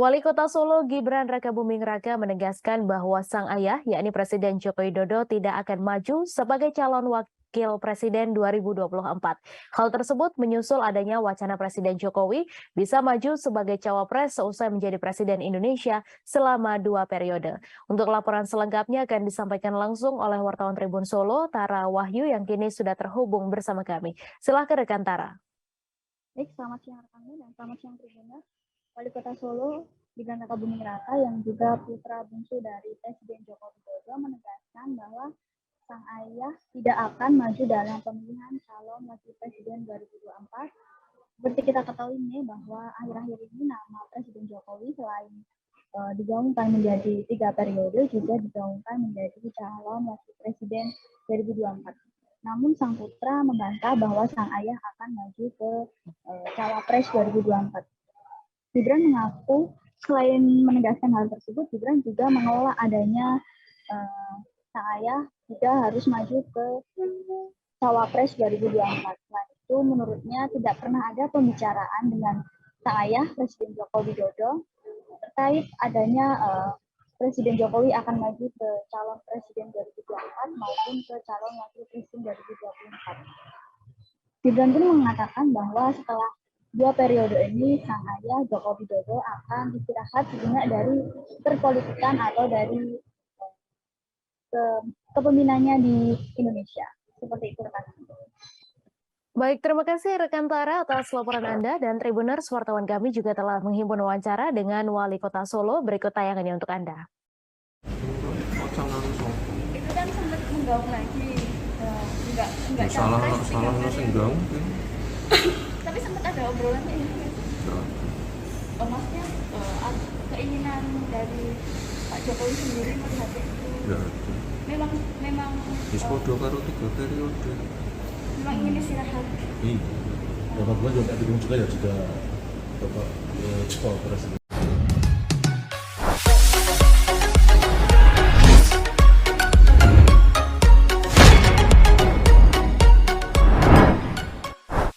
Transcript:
Wali Kota Solo Gibran Rakabuming Raka menegaskan bahwa sang ayah, yakni Presiden Joko Widodo, tidak akan maju sebagai calon wakil presiden 2024. Hal tersebut menyusul adanya wacana Presiden Jokowi bisa maju sebagai cawapres seusai menjadi Presiden Indonesia selama 2 periode. Untuk laporan selengkapnya akan disampaikan langsung oleh wartawan Tribun Solo, Tara Wahyu yang kini sudah terhubung bersama kami. Silahkan rekan Tara. Baik, selamat siang rekan dan selamat siang Tribuners. Wali Kota Solo, Gibran Rakabuming Raka yang juga putra bungsu dari Presiden Joko Widodo menegaskan bahwa sang ayah tidak akan maju dalam pemilihan calon wakil presiden 2024. Seperti kita ketahui nih bahwa akhir-akhir ini nama Presiden Jokowi selain digaungkan menjadi 3 periode juga digaungkan menjadi calon wakil presiden 2024. Namun sang putra membantah bahwa sang ayah akan maju ke cawapres 2024. Gibran mengaku selain menegaskan hal tersebut, Gibran juga menolak adanya sang ayah juga harus maju ke cawapres 2024. Selain itu, menurutnya tidak pernah ada pembicaraan dengan sang ayah Presiden Joko Widodo terkait adanya Presiden Jokowi akan maju ke calon presiden 2024 maupun ke calon wakil presiden 2024. Gibran pun mengatakan bahwa setelah 2 periode ini, sang ayah Joko Widodo akan istirahat sejenak dari perpolitikan atau dari kepemimpinannya di Indonesia. Seperti itu rekan. Baik, terima kasih rekan Tara atas laporan Anda dan Tribuners wartawan kami juga telah menghimpun wawancara dengan Wali Kota Solo. Berikut tayangannya untuk Anda. Itu kan sempat menggaung lagi, enggak salah sing gaung. Tapi sempat ada obrolannya ini. Maksudnya keinginan dari Pak Jokowi sendiri melihat itu. Ya. Memang Podo karo 3 periode. memang ingin istirahat. Iya. Bapak juga dukung juga ya juga Bapak Presiden.